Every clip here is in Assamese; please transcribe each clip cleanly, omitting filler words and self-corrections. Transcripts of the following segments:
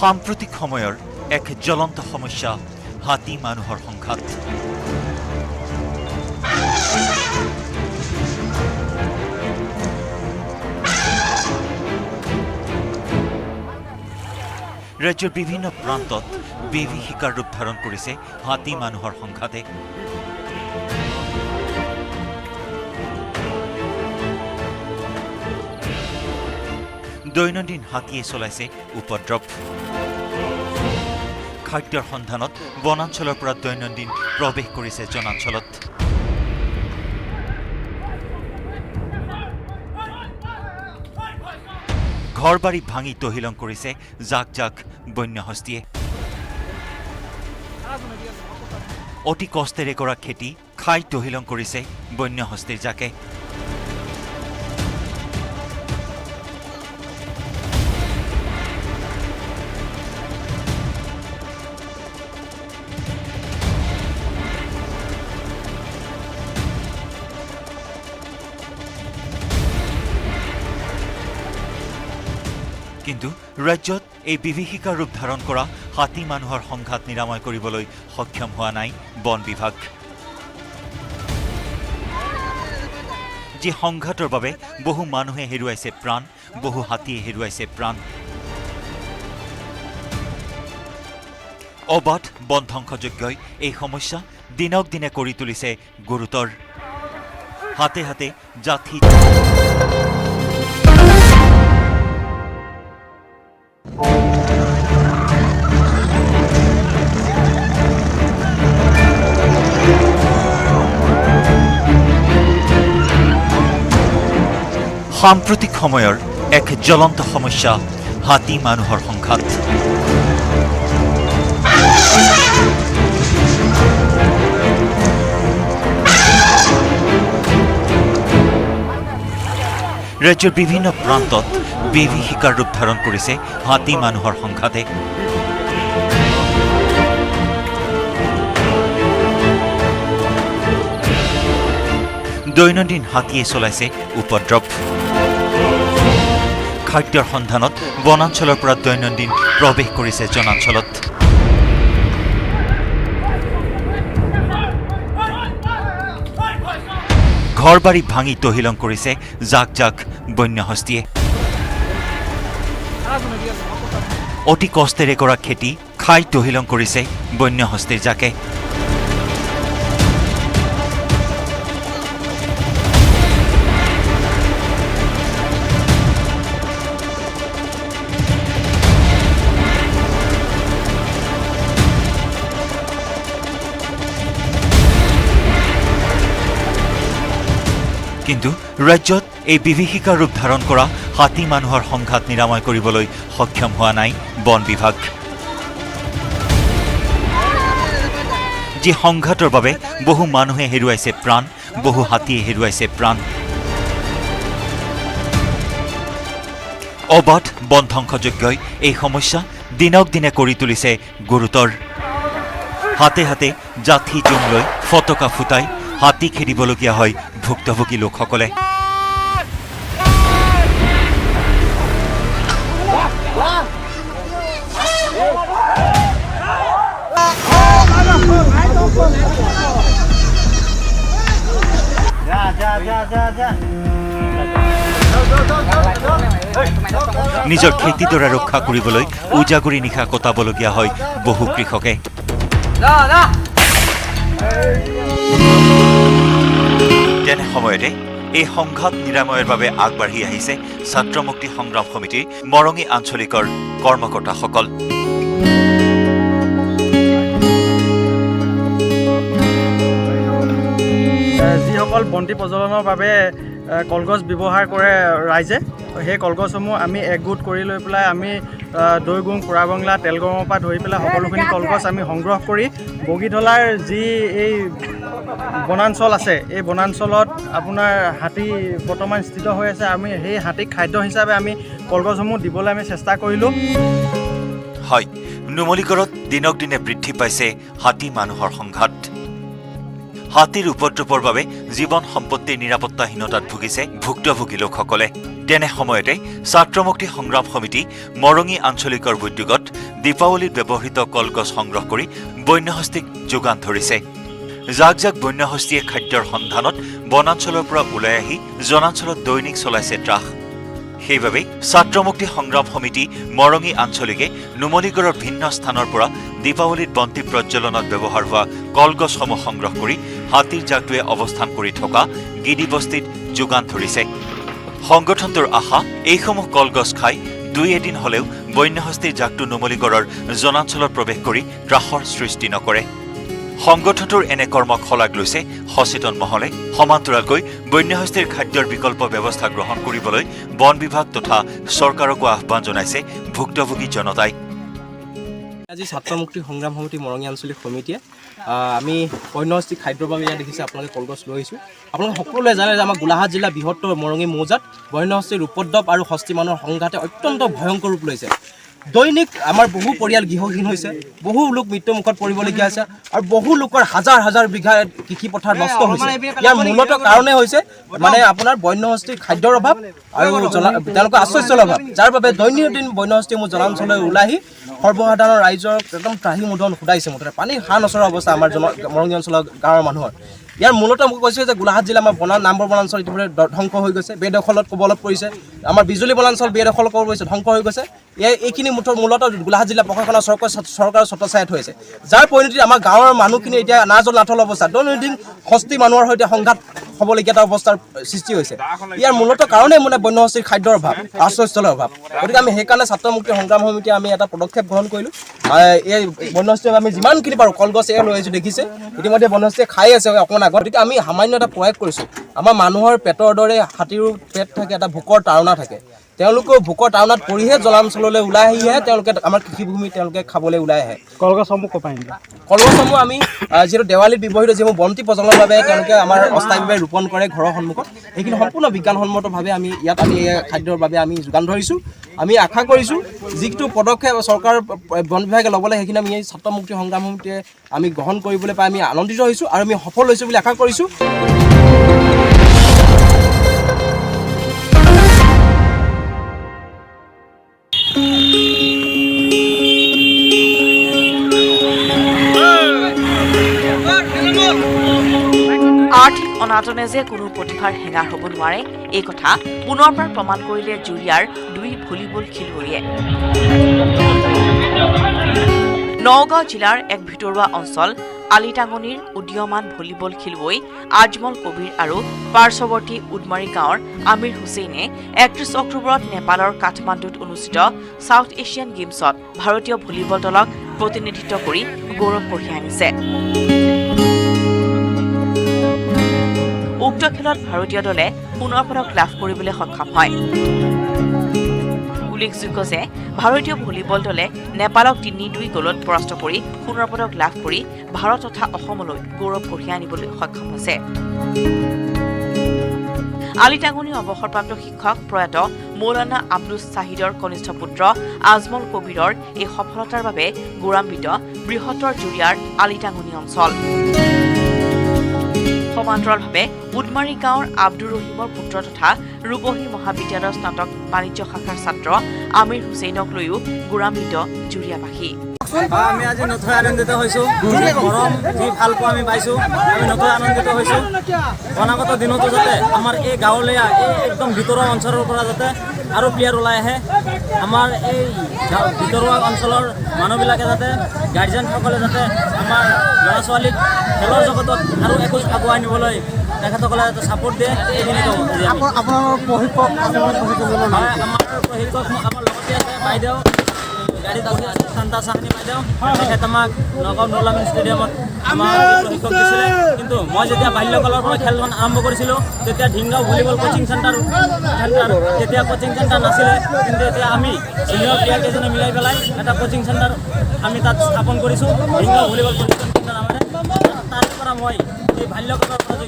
সাম্প্ৰতিক সময়ৰ এক জ্বলন্ত সমস্যা হাতী মানুহৰ সংঘাত। ৰাজ্যৰ বিভিন্ন প্ৰান্তত বিভীষিকাৰ ৰূপ ধাৰণ কৰিছে হাতী মানুহৰ সংঘাতে। দৈনন্দিন হাতীয়ে চলাইছে উপদ্ৰৱ। খাদ্যৰ সন্ধানত বনাঞ্চলৰ পৰা দৈনন্দিন প্ৰৱেশ কৰিছে জনাঞ্চলত। ঘৰবাৰী ভাঙি তহিলং কৰিছে জাক জাক বন্যহস্তীয়ে। অতি কষ্টেৰে কৰা খেতি খাই তহিলং কৰিছে বন্যহস্তীৰ জাকে। কিন্তু ৰাজ্যত এই বিভীষিকাৰ ৰূপ ধাৰণ কৰা হাতী মানুহৰ সংঘাত নিৰাময় কৰিবলৈ সক্ষম হোৱা নাই বন বিভাগ। যি সংঘাতৰ বাবে বহু মানুহে হেৰুৱাইছে প্ৰাণ, বহু হাতীয়ে হেৰুৱাইছে প্ৰাণ। অবাধ বন ধ্বংসযজ্ঞই এই সমস্যা দিনক দিনে কৰি তুলিছে গুৰুতৰ। হাতে হাতে জাথি সাম্প্ৰতিক সময়ৰ এক জ্বলন্ত সমস্যা হাতী মানুহৰ সংঘাত। ৰাজ্যৰ বিভিন্ন প্ৰান্তত বিভীষিকাৰ ৰূপ ধাৰণ কৰিছে হাতী মানুহৰ সংঘাতে। দৈনন্দিন হাতীয়ে চলাইছে উপদ্ৰৱ। খাদ্যৰ সন্ধানত বনাঞ্চলৰ পৰা দৈনন্দিন প্ৰৱেশ কৰিছে জনাঞ্চলত। ঘৰবাৰী ভাঙি তহিলং কৰিছে জাক জাক বন্যহস্তীয়ে। অতি কষ্টেৰে কৰা খেতি খাই তহিলং কৰিছে বন্যহস্তীৰ জাকে। কিন্তু ৰাজ্যত এই বিভীষিকাৰ ৰূপ ধাৰণ কৰা হাতী মানুহৰ সংঘাত নিৰাময় কৰিবলৈ সক্ষম হোৱা নাই বন বিভাগ। যি সংঘাতৰ বাবে বহু মানুহে হেৰুৱাইছে প্ৰাণ, বহু হাতীয়ে হেৰুৱাইছে প্ৰাণ। অবাধ বন ধ্বংসযজ্ঞই এই সমস্যা দিনক দিনে কৰি তুলিছে গুৰুতৰ। হাতে হাতে জাথি জোং লৈ ফটকা ফুটাই হাতী খেদিবলগীয়া হয় ভুক্তভোগী লোকসকলে। নিজৰ খেতিডৰা ৰক্ষা কৰিবলৈ উজাগৰি নিশা কটাবলগীয়া হয় বহু কৃষকে। তেনে সময়তে এই সংঘাত নিৰাময়ৰ বাবে আগবাঢ়ি আহিছে ছাত্ৰ মুক্তি সংগ্ৰাম সমিতিৰ মৰঙী আঞ্চলিকৰ কৰ্মকৰ্তাসকল। যিসকল বন্তি প্ৰজ্বলনৰ বাবে কলগছ ব্যৱহাৰ কৰে ৰাইজে, সেই কলগছসমূহ আমি একগোট কৰি লৈ পেলাই আমি দৈগুং, পোৰাবংলা, তেলগঙৰ পৰা ধৰি পেলাই সকলোখিনি কলগছ আমি সংগ্ৰহ কৰি বগীধলাৰ যি এই বনাঞ্চল আছে, এই বনাঞ্চলত আপোনাৰ হাতী বৰ্তমান স্থিত হৈ আছে। আমি সেই হাতীক খাদ্য হিচাপে আমি কলগছসমূহ দিবলৈ আমি চেষ্টা কৰিলোঁ। হয়, নুমলীগড়ত দিনক দিনে বৃদ্ধি পাইছে হাতী মানুহৰ সংঘাত। হাতীৰ উপদ্ৰৱৰ বাবে জীৱন সম্পত্তিৰ নিৰাপত্তাহীনতাত ভুগিছে ভুক্তভোগী লোকসকলে। তেনে সময়তে ছাত্ৰমুক্তি সংগ্ৰাম সমিতি মৰঙী আঞ্চলিকৰ উদ্যোগত দীপাৱলীত ব্যৱহৃত কলগছ সংগ্ৰহ কৰি বন্যহস্তীক যোগান ধৰিছে। জাক জাক বন্যহস্তীয়ে খাদ্যৰ সন্ধানত বনাঞ্চলৰ পৰা ওলাই আহি জনাঞ্চলত দৈনিক চলাইছে ত্ৰাস। সেইবাবে ছাত্ৰমুক্তি সংগ্ৰাম সমিতি মৰঙী আঞ্চলিকে নুমলীগড়ৰ ভিন্ন স্থানৰ পৰা দীপাৱলীত বন্তি প্ৰজ্বলনত ব্যৱহাৰ হোৱা কলগছসমূহ সংগ্ৰহ কৰি হাতীৰ জাকটোৱে অৱস্থান কৰি থকা গিদি বস্তিত যোগান ধৰিছে। সংগঠনটোৰ আশা, এইসমূহ কলগছ খাই দুই এদিন হলেও বন্যহস্তীৰ জাকটো নুমলীগড়ৰ জনাঞ্চলত প্ৰৱেশ কৰি ত্ৰাসৰ সৃষ্টি নকৰে। সংগঠনটোৰ এনে কৰ্মক শলাগ লৈছে সচেতন মহলে। সমান্তৰালকৈ বন্যহস্তীৰ খাদ্যৰ বিকল্প ব্যৱস্থা গ্ৰহণ কৰিবলৈ বন বিভাগ তথা চৰকাৰকো আহ্বান জনাইছে ভুক্তভোগী জনতাই। আজি ছাত্ৰমুক্তি সংগ্ৰাম সমিতি মৰঙী আঞ্চলিক সমিতিয়ে আমি বন্যহস্তীক খাদ্যৰ বাবে ইয়াত দেখিছে আপোনালোকে কলগছ লৈ আহিছোঁ। আপোনালোকে সকলোৱে জানে যে আমাৰ গোলাঘাট জিলা বৃহত্তৰ মৰঙী মৌজাত বন্যহস্তীৰ উপদ্ৰৱ আৰু হস্তী মানুহৰ সংঘাতে অত্যন্ত ভয়ংকৰ ৰূপ লৈছে। দৈনিক আমাৰ বহু পৰিয়াল গৃহহীন হৈছে, বহু লোক মৃত্যুমুখত পৰিবলগীয়া হৈছে আৰু বহু লোকৰ হাজাৰ হাজাৰ বিঘা কৃষি পথাৰ নষ্ট হৈছে। ইয়াৰ মূলত কাৰণেই হৈছে মানে আপোনাৰ বন্যহস্তীৰ খাদ্যৰ অভাৱ আৰু তেওঁলোকৰ আশ্ৰয়স্থলৰ অভাৱ, যাৰ বাবে দৈনন্দিন বন্যহস্তীসমূহ জনাঞ্চললৈ ওলাই আহি সৰ্বসাধাৰণ ৰাইজৰ একদম ত্ৰাহি মোদন সুধাইছে। মুঠতে পানীৰ সাৰ নচৰা অৱস্থা আমাৰ মৰঙী অঞ্চলৰ গাঁৱৰ মানুহৰ। ইয়াৰ মূলত মোক কৈছে যে গোলাঘাট জিলা আমাৰ নামবৰ বনাঞ্চল ইতিমধ্যে ধ্বংস হৈ গৈছে, বেদখলত কবলত পৰিছে। আমাৰ বিজুলী বনাঞ্চল বেদখল কবলত পৰিছে, ধ্বংস হৈ গৈছে। এইখিনি মূলত গোলাঘাট জিলা প্ৰশাসনৰ চৰকাৰৰ ছত্ৰছায়াত হৈছে, যাৰ পৰিণতিত আমাৰ গাঁৱৰ মানুহখিনি এতিয়া নাজল নাথল অৱস্থা, দৈনন্দিন হস্তী মানুহৰ সৈতে সংঘাত হ'বলগীয়া এটা অৱস্থাৰ সৃষ্টি হৈছে। ইয়াৰ মূলত কাৰণেই মানে বন্যহস্তীৰ খাদ্যৰ অভাৱ, আশ্ৰয়স্থলৰ অভাৱ। গতিকে আমি সেইকাৰণে ছাত্ৰমুক্তি সংগ্ৰাম সমিতিয়ে আমি এটা পদক্ষেপ গ্ৰহণ কৰিলোঁ। এই বন্যহস্তীক আমি যিমানখিনি পাৰোঁ কলগছ লৈ আহিছোঁ, দেখিছে ইতিমধ্যে বন্যহস্তীয়ে খাই আছে অকণমান আগত। গতিকে আমি সামান্য এটা প্ৰয়াস কৰিছোঁ। আমাৰ মানুহৰ পেটৰ দৰে হাতীৰো পেট থাকে, এটা ভোকৰ তাড়না থাকে। তেওঁলোকেও ভোকৰ তাড়নাত পৰিহে জলাঞ্চললৈ ওলাই আহিহে তেওঁলোকে আমাৰ কৃষিভূমি তেওঁলোকে খাবলৈ ওলাই আহে। কলগছসমূহ ক'ৰ পৰা আনিলে? কলগছসমূহ আমি যিহেতু দেৱালীত ব্যৱহৃত যিবোৰ বন্তি প্ৰজ্বলনৰ বাবে তেওঁলোকে আমাৰ অস্থায়ীভাৱে ৰোপণ কৰে ঘৰৰ সন্মুখত, সেইখিনি সম্পূৰ্ণ বিজ্ঞানসন্মতভাৱে আমি ইয়াত আমি খাদ্যৰ বাবে আমি যোগান ধৰিছোঁ। আমি আশা কৰিছোঁ যিটো পদক্ষেপ চৰকাৰ বন বিভাগে ল'বলৈ সেইখিনি আমি এই ছাত্ৰমুক্তি সংগ্ৰাম সমিতিয়ে আমি গ্ৰহণ কৰিবলৈ পাই আমি আনন্দিত হৈছোঁ আৰু আমি সফল হৈছোঁ বুলি আশা কৰিছোঁ। 'আৰ্থিক অনাটনে যে কোনো প্ৰতিভাৰ হেঙাৰ হ'ব নোৱাৰে, এই কথা পুনৰবাৰ প্ৰমাণ কৰিলে জুৰিয়াৰ দুই ভলীবল খেলুৱৈয়ে। নগাঁও জিলাৰ এক ভিতৰুৱা অঞ্চল আলিটাঙনিৰ উদীয়মান ভলীবল খেলুৱৈ আজমল কবিৰ আৰু পাৰ্শ্বৱৰ্তী উডমাৰী গাঁৱৰ আমিৰ হুছেইনে ৩১ অক্টোবৰত নেপালৰ কাঠমাণ্ডুত অনুষ্ঠিত ছাউথ এছিয়ান গেমছত ভাৰতীয় ভলীবল দলক প্ৰতিনিধিত্ব কৰি গৌৰৱ কঢ়িয়াই আনিছে। উক্ত খেলত ভাৰতীয় দলে সোণৰ পদক লাভ কৰিবলৈ সক্ষম হয়। উল্লেখযোগ্য যে ভাৰতীয় ভলীবল দলে নেপালক ৩-২ গলত পৰাস্ত কৰি সোণৰ পদক লাভ কৰি ভাৰত তথা অসমলৈ গৌৰৱ কঢ়িয়াই আনিবলৈ সক্ষম হৈছে। আলিটাঙনিৰ অৱসৰপ্ৰাপ্ত শিক্ষক প্ৰয়াত মৌলানা আব্দুছ ছাহিদৰ কনিষ্ঠ পুত্ৰ আজমল কবিৰৰ এই সফলতাৰ বাবে গৌৰৱান্বিত বৃহত্তৰ জুৰিয়াৰ আলিটাঙনি অঞ্চল। সমান্তৰালভাৱে উডমাৰী গাঁৱৰ আব্দুৰ ৰহিমৰ পুত্ৰ তথা ৰূপহী মহাবিদ্যালয়ৰ স্নাতক বাণিজ্য শাখাৰ ছাত্ৰ আমিৰ হুছেইনক লৈও গৌৰৱান্বিত জুৰিয়াবাসী। আমি আজি নথৈ আনন্দিত হৈছোঁ। গৰম যি ভাল পোৱা আমি পাইছোঁ, আমি নথৈ আনন্দিত হৈছোঁ। অনাগত দিনতো যাতে আমাৰ এই গাঁৱলীয়া এই একদম ভিতৰুৱা অঞ্চলৰ পৰা যাতে আৰু প্লেয়াৰ ওলাই আহে। আমাৰ এই ভিতৰুৱা অঞ্চলৰ মানুহবিলাকে যাতে গাৰ্জেনসকলে যাতে আমাৰ ল'ৰা ছোৱালীক খেলৰ জগতত আৰু একোজ আগুৱাই নিবলৈ তেখেতসকলে যাতে ছাপোৰ্ট দিয়ে। এইখিনি আপোনাৰ প্ৰশিক্ষক আমাৰ লগতে আছে বাইদেউ গাড়ীত আহি আছে শান্তা চাহানী বাইদেউ, তেখেত আমাক নগাঁও নলামিন ষ্টেডিয়ামত আমাৰ প্ৰশিক্ষক দিছিলে। কিন্তু মই যেতিয়া বাল্যকালৰ পৰা খেলখন আৰম্ভ কৰিছিলোঁ তেতিয়া ঢিংগাঁও ভলীবল কোচিং চেণ্টাৰ তেতিয়া কোচিং চেণ্টাৰ নাছিলে, কিন্তু এতিয়া আমি চিনিয়ৰ প্লেয়াৰ কেইজনে মিলাই পেলাই এটা কোচিং চেণ্টাৰ আমি তাত স্থাপন কৰিছোঁ, ঢিংগাঁও ভলীবল কোচিং চেণ্টাৰ। গোবিন্দ নামেৰে তাৰ পৰা মই এই বাল্যকালৰ পৰা যে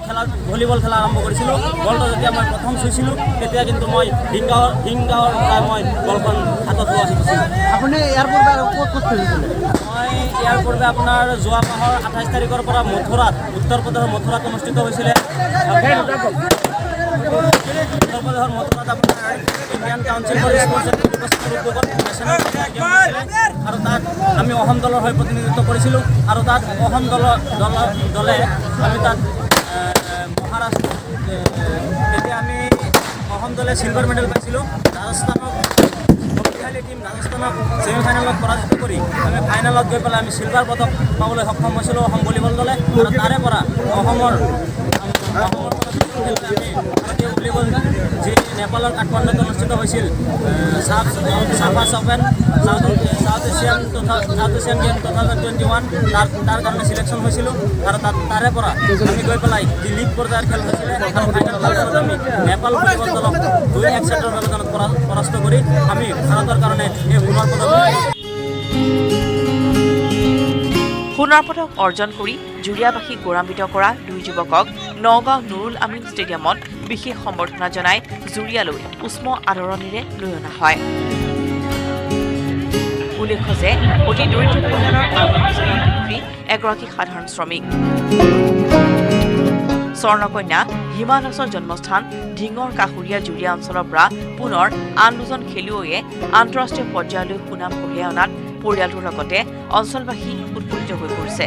ভলীবল খেলা আৰম্ভ কৰিছিলোঁ বলটো যেতিয়া মই প্ৰথম চুইছিলোঁ তেতিয়া কিন্তু মই হিংগাঁৱৰ পৰা মই বলখন হাতত লোৱা শিকিছিলোঁ আপুনি ইয়াৰ পূৰ্বে আৰু ক'ত খেলিছিলে মই ইয়াৰ পূৰ্বে আপোনাৰ যোৱা মাহৰ 28 তাৰিখৰ পৰা মথুৰাত উত্তৰ প্ৰদেশৰ মথুৰাত অনুষ্ঠিত হৈছিলে উত্তৰ প্ৰদেশৰ মথুৰাত আপোনাৰ Indian council for sports and এডুকেশ্যনৰ উদ্যোগত নেশ্যনেল গেম হৈছিলে আৰু তাত আমি অসম দলৰ হৈ প্ৰতিনিধিত্ব কৰিছিলোঁ আৰু তাত অসম দলে আমি তাত মহাৰাষ্ট্ৰ তেতিয়া আমি অসম দলে চিলভাৰ মেডেল পাইছিলোঁ ৰাজস্থানক শক্তিশালী টীম ৰাজস্থানক ছেমিফাইনেলত পৰাজিত কৰি আমি ফাইনেলত গৈ পেলাই আমি চিলভাৰ পদক পাবলৈ সক্ষম হৈছিলোঁ অসম ভলীবল দলে আৰু তাৰে পৰা অসমৰ ভাৰতীয় ভলীবল যি নেপালৰ কাঠমাণ্ডুত অনুষ্ঠিত হৈছিল চাফা অপেন সাউথ এছিয়ান গেম 2021 তাৰ কাৰণে চিলেকশ্যন হৈছিলোঁ আৰু তাৰে পৰা আমি গৈ পেলাই যি লীগ পৰ্যায়ৰ খেল হৈছিলে আৰু ফাইনেল খেলত আমি নেপাল ভলীবল দলক 2-1 ছেটৰ ব্যৱধানত পৰাস্ত কৰি আমি ভাৰতৰ কাৰণে এই সোণৰ পদক সোণৰ পদক অৰ্জন কৰি জুৰিয়াবাসীক গৌৰৱান্বিত কৰা দুই যুৱকক নগাঁও নুৰুল আমিন ষ্টেডিয়ামত বিশেষ সম্বৰ্ধনা জনাই জুৰিয়ালৈ উষ্ম আদৰণিৰে লৈ অনা হয় উল্লেখ্য যে অতি দৰিদ্ৰ পৰিয়ালৰ পিতৃ এগৰাকী সাধাৰণ শ্ৰমিক স্বৰ্ণকন্যা হিমা দাসৰ জন্মস্থান ঢিঙৰ কাষৰীয়া জুৰিয়া অঞ্চলৰ পৰা পুনৰ আন দুজন খেলুৱৈয়ে আন্তঃৰাষ্ট্ৰীয় পৰ্যায়লৈ সুনাম কঢ়িয়াই অনাত পৰিয়ালটোৰ লগতে অঞ্চলবাসী উৎফুল্লিত হৈ পৰিছে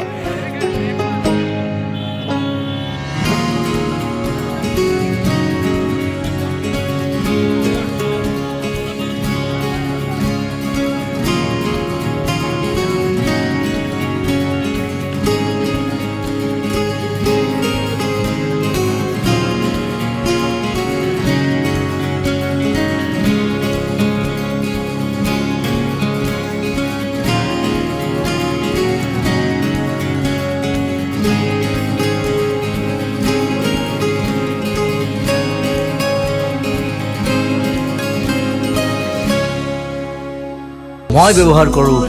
মই ব্যৱহাৰ কৰোঁ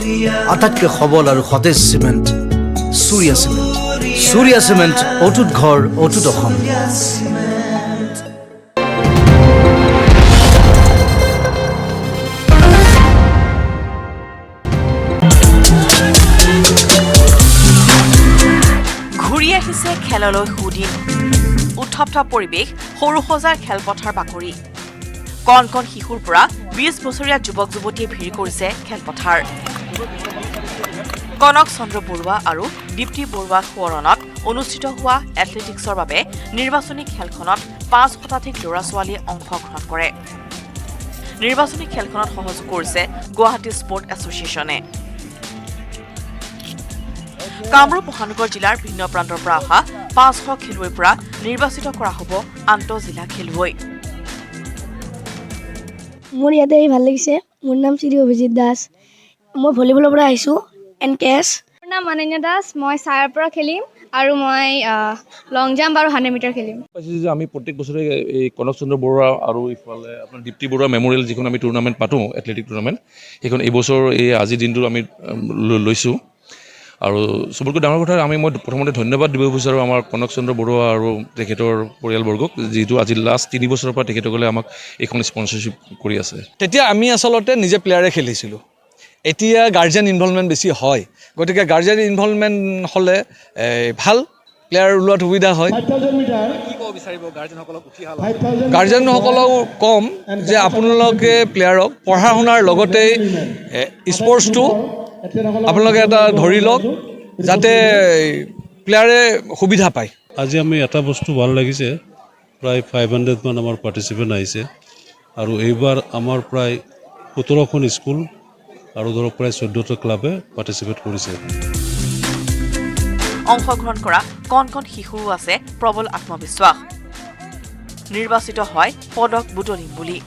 আটাইতকৈ সবল আৰু সতেজ চিমেণ্ট সূৰ্যা চিমেণ্ট অটুট ঘৰ অটুট অসম ঘূৰি আহিছে খেললৈ সুদিন উত্তপ্ত পৰিৱেশ সৰু সজাৰ খেলপথাৰ বাকৰি কণ কণ শিশুৰ পৰা 20 বছৰীয়া যুৱক যুৱতীয়ে ভিৰ কৰিছে খেলপথাৰ কনক চন্দ্ৰ বৰুৱা আৰু দীপ্তি বৰুৱা সোঁৱৰণত অনুষ্ঠিত হোৱা এথলেটিক্সৰ বাবে নিৰ্বাচনী খেলখনত 5 শতাধিক ল'ৰা ছোৱালীয়ে অংশগ্ৰহণ কৰে নিৰ্বাচনী খেলখনত সহযোগ কৰিছে গুৱাহাটী স্পৰ্ট এছ'চিয়েশ্যনে কামৰূপ মহানগৰ জিলাৰ ভিন্ন প্ৰান্তৰ পৰা অহা 500 খেলুৱৈৰ পৰা নিৰ্বাচিত কৰা হ'ব আন্তঃজিলা খেলুৱৈ মোৰ ইয়াতে ভাল লাগিছে মোৰ নাম শ্ৰী অভিজিত দাস মই ভলীবলৰ পৰা আহিছোঁ NKS মোৰ নাম অনন্যা দাস মই ছাৰৰ পৰা খেলিম আৰু মই লং জাম্প আৰু 100 মিটাৰ খেলিম পাইছোঁ যে আমি প্ৰত্যেক বছৰে এই কনক চন্দ্ৰ বৰুৱা আৰু ইফালে আপোনাৰ দীপ্তি বৰুৱা মেমৰিয়েল যিখন আমি টুৰ্ণামেণ্ট পাতোঁ এথলেটিক টুৰ্ণামেণ্ট সেইখন এইবছৰ এই আজিৰ দিনটো আমি লৈছোঁ আৰু চবতকৈ ডাঙৰ কথা মই প্ৰথমতে ধন্যবাদ দিব বিচাৰোঁ আমাৰ কনক চন্দ্ৰ বৰুৱা আৰু তেখেতৰ পৰিয়ালবৰ্গক যিটো আজি লাষ্ট 3 বছৰৰ পৰা তেখেতসকলে আমাক এইখন স্পনচৰশ্বিপ কৰি আছে তেতিয়া আমি আচলতে নিজে প্লেয়াৰে খেলিছিলোঁ এতিয়া গাৰ্জেন ইনভলভমেণ্ট বেছি হয় গতিকে গাৰ্জেন ইনভলভমেণ্ট হ'লে ভাল প্লেয়াৰ ওলোৱাত সুবিধা হয় গাৰ্জেনসকলক কম যে আপোনালোকে প্লেয়াৰক পঢ়া শুনাৰ লগতে স্পৰ্টছটো আপোনালোকে এটা ধৰি লওক যাতে প্লেয়াৰে সুবিধা পায় আজি আমি এটা বস্তু ভাল লাগিছে প্ৰায় 500 মান আমাৰ পাৰ্টিচিপেণ্ট আহিছে আৰু এইবাৰ আমাৰ প্ৰায় 17খন স্কুল আৰু ধৰক প্ৰায় 14টা ক্লাবে পাৰ্টিচিপেট কৰিছে অংশগ্ৰহণ কৰা কণ কণ শিশুও আছে প্ৰবল আত্মবিশ্বাস নিৰ্বাচিত হয় পদক বুটলিম বুলি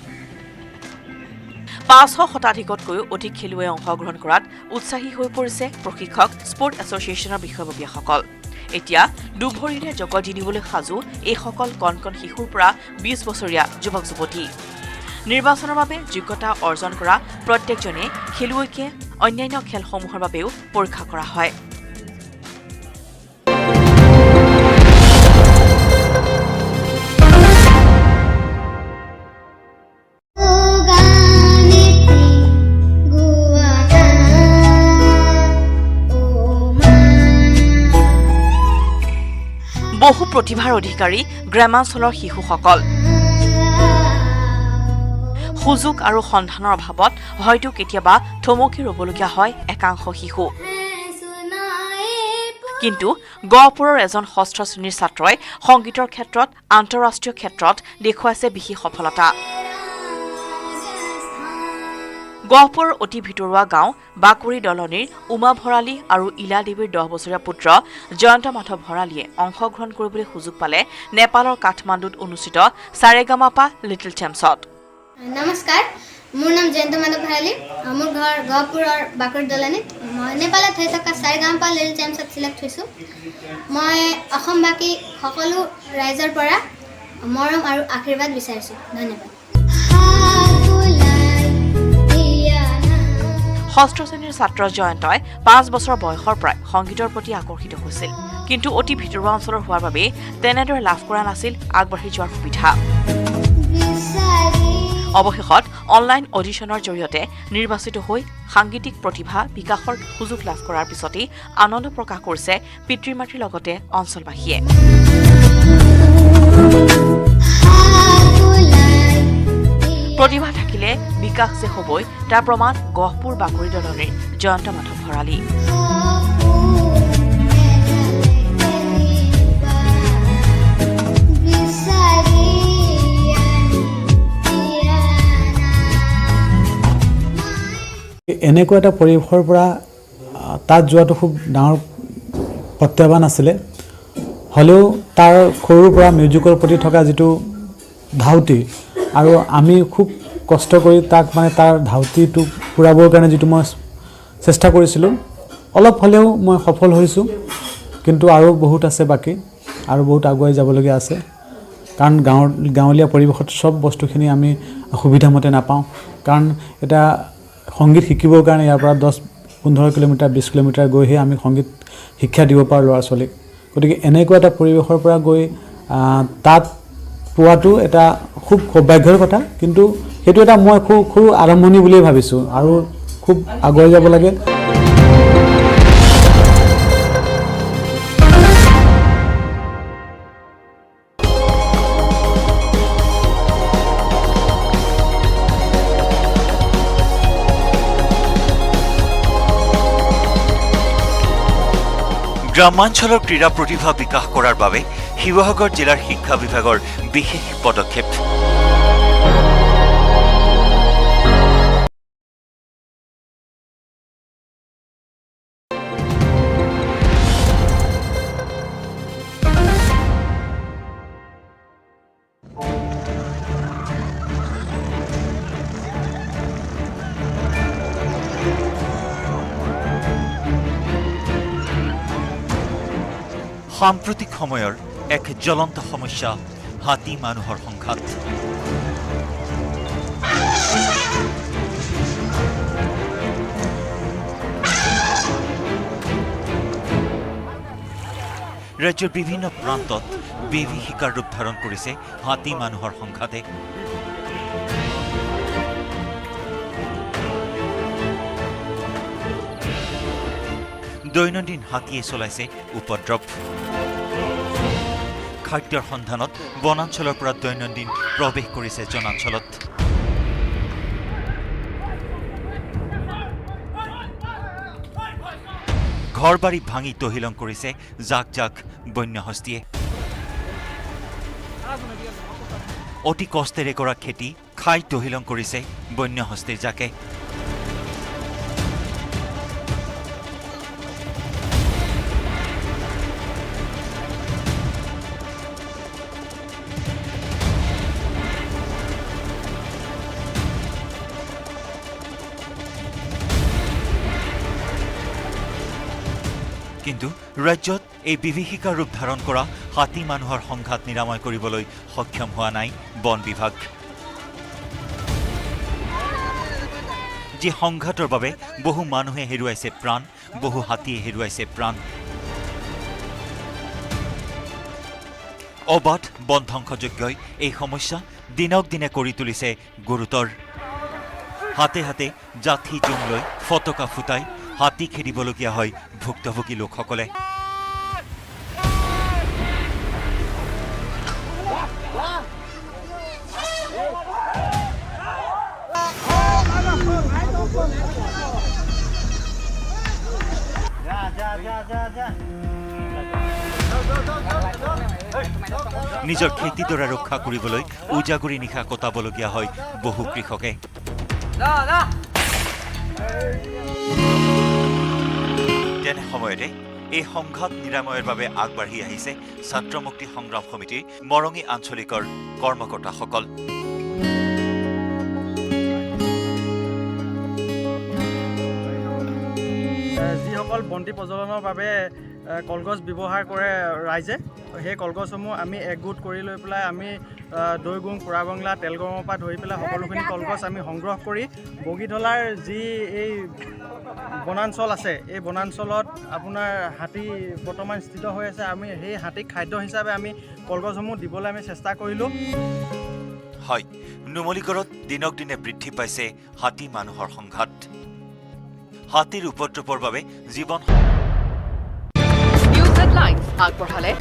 500 শতাধিকতকৈও অধিক খেলুৱৈ অংশগ্ৰহণ কৰাত উৎসাহী হৈ পৰিছে প্ৰশিক্ষক স্পৰ্ট এছ'চিয়েশ্যনৰ বিষয়ববীয়াসকল এতিয়া দুভৰিৰে জগত জিনিবলৈ সাজু এইসকল কণ কণ শিশুৰ পৰা 20 বছৰীয়া যুৱক যুৱতী নিৰ্বাচনৰ বাবে যোগ্যতা অৰ্জন কৰা প্ৰত্যেকজনে খেলুৱৈকে অন্যান্য খেলসমূহৰ বাবেও পৰীক্ষা কৰা হয় বহু প্ৰতিভাৰ অধিকাৰী গ্ৰামাঞ্চলৰ শিশুসকল সুযোগ আৰু সন্ধানৰ অভাৱত হয়তো কেতিয়াবা থমকি ৰ'বলগীয়া হয় একাংশ শিশু কিন্তু গহপুৰৰ এজন ষষ্ঠ শ্ৰেণীৰ ছাত্ৰই সংগীতৰ ক্ষেত্ৰত আন্তঃৰাষ্ট্ৰীয় ক্ষেত্ৰত দেখুৱাইছে বিশেষ সফলতা গহপুৰৰ অতি ভিতৰুৱা গাঁও বাকুৰি দলনিৰ উমা ভৰালী আৰু ইলা দেৱীৰ 10 বছৰীয়া পুত্ৰ জয়ন্ত মাধৱ ভৰালীয়ে অংশগ্ৰহণ কৰিবলৈ সুযোগ পালে নেপালৰ কাঠমাণ্ডুত অনুষ্ঠিত সাৰেগামাপা লিটল চেম্পছত নমস্কাৰ মোৰ নাম জয়ন্ত মাধৱ ভৰালী মোৰ ঘৰ গহপুৰৰ বাকুৰি দলনিত মই নেপালত হৈ থকা সাৰেগামাপা লিটল চেম্পছত চিলেক্ট হৈছোঁ মই অসমবাসী সকলো ৰাইজৰ পৰা মৰম আৰু আশীৰ্বাদ বিচাৰিছোঁ ধন্যবাদ ষষ্ঠ শ্ৰেণীৰ ছাত্ৰ জয়ন্তই 5 বছৰ বয়সৰ পৰাই সংগীতৰ প্ৰতি আকৰ্ষিত হৈছিল কিন্তু অতি ভিতৰুৱা অঞ্চলৰ হোৱাৰ বাবে তেনেদৰে লাভ কৰা নাছিল আগবাঢ়ি যোৱাৰ সুবিধা অৱশেষত অনলাইন অডিশ্যনৰ জৰিয়তে নিৰ্বাচিত হৈ সাংগীতিক প্ৰতিভা বিকাশৰ সুযোগ লাভ কৰাৰ পিছতেই আনন্দ প্ৰকাশ কৰিছে পিতৃ মাতৃৰ লগতে অঞ্চলবাসীয়ে প্ৰতিভা থাকিলে বিকাশ যে হ'বই তাৰ প্ৰমাণ গহপুৰ বাকুৰি দলনিৰ জয়ন্ত মাধৱ ভৰালী এনেকুৱা এটা পৰিৱেশৰ পৰা তাত যোৱাটো খুব ডাঙৰ প্ৰত্যাহ্বান আছিলে হ'লেও তাৰ সৰুৰ পৰা মিউজিকৰ প্ৰতি থকা যিটো ধাউতি আৰু আমি খুব কষ্ট কৰি তাক মানে তাৰ ধাউতিটো পূৰাবৰ কাৰণে যিটো মই চেষ্টা কৰিছিলোঁ অলপ হ'লেও মই সফল হৈছোঁ কিন্তু আৰু বহুত আছে বাকী আৰু বহুত আগুৱাই যাবলগীয়া আছে কাৰণ গাঁৱলীয়া পৰিৱেশত সব বস্তুখিনি আমি সুবিধামতে নাপাওঁ কাৰণ এটা সংগীত শিকিবৰ কাৰণে ইয়াৰ পৰা 10-15 কিলোমিটাৰ 20 কিলোমিটাৰ গৈহে আমি সংগীত শিক্ষা দিব পাৰোঁ ল'ৰা ছোৱালীক গতিকে এনেকুৱা এটা পৰিৱেশৰ পৰা গৈ তাত পোৱাটো এটা খুব সৌভাগ্যৰ কথা কিন্তু সেইটো এটা মই খুব আৰম্ভণি বুলিয়ে ভাবিছোঁ আৰু খুব আগুৱাই যাব লাগে গ্ৰামাঞ্চলৰ ক্ৰীড়া প্ৰতিভা বিকাশ কৰাৰ বাবে শিৱসাগৰ জিলাৰ শিক্ষা বিভাগৰ বিশেষ পদক্ষেপ সাম্প্ৰতিক সময়ৰ এক জ্বলন্ত সমস্যা হাতী মানুহৰ সংঘাত ৰাজ্যৰ বিভিন্ন প্ৰান্তত বিভীষিকাৰ ৰূপ ধাৰণ কৰিছে হাতী মানুহৰ সংঘাতে দৈনন্দিন হাতীয়ে চলাইছে উপদ্ৰৱ খাদ্যৰ সন্ধানত বনাঞ্চলৰ পৰা দৈনন্দিন প্ৰৱেশ কৰিছে জনাঞ্চলত ঘৰবাৰী ভাঙি তহিলং কৰিছে জাক জাক বন্যহস্তীয়ে অতি কষ্টেৰে কৰা খেতি খাই তহিলং কৰিছে বন্যহস্তীৰ জাকে কিন্তু ৰাজ্যত এই বিভীষিকাৰ ৰূপ ধাৰণ কৰা হাতী মানুহৰ সংঘাত নিৰাময় কৰিবলৈ সক্ষম হোৱা নাই বন বিভাগ যি সংঘাতৰ বাবে বহু মানুহে হেৰুৱাইছে প্ৰাণ বহু হাতীয়ে হেৰুৱাইছে প্ৰাণ অবাধ বন ধ্বংসযজ্ঞই এই সমস্যা দিনক দিনে কৰি তুলিছে গুৰুতৰ হাতে হাতে জাথি জুম লৈ ফটকা ফুটাই হাতী খেদিবলগীয়া হয় ভুক্তভোগী লোকসকলে নিজৰ খেতিডৰা ৰক্ষা কৰিবলৈ উজাগৰি নিশা কটাবলগীয়া হয় বহু কৃষকে। তেনে সময়তে এই সংঘাত নিৰাময়ৰ বাবে আগবাঢ়ি আহিছে ছাত্ৰ মুক্তি সংগ্ৰাম সমিতিৰ মৰঙী আঞ্চলিকৰ কৰ্মকৰ্তাসকল। যিসকল বন্তি প্ৰজ্বলনৰ বাবে কলগছ ব্যৱহাৰ কৰে ৰাইজে, সেই কলগছসমূহ আমি একগোট কৰি লৈ পেলাই আমি দৈগুং পোৰাবংলা তেলগঙৰ পৰা ধৰি পেলাই সকলোখিনি কলগছ আমি সংগ্ৰহ কৰি বগীধলাৰ যি এই বনাঞ্চল আছে, এই বনাঞ্চলত আপোনাৰ হাতী বৰ্তমান স্থিত হৈ আছে। আমি সেই হাতীক খাদ্য হিচাপে আমি কলগছসমূহ দিবলৈ আমি চেষ্টা কৰিলোঁ। হয়, নুমলীগড়ত দিনক দিনে বৃদ্ধি পাইছে হাতী মানুহৰ সংঘাত। হাতীৰ উপদ্ৰৱৰ বাবে জীৱন নিউজ হেডলাইন্স আগবঢ়ালে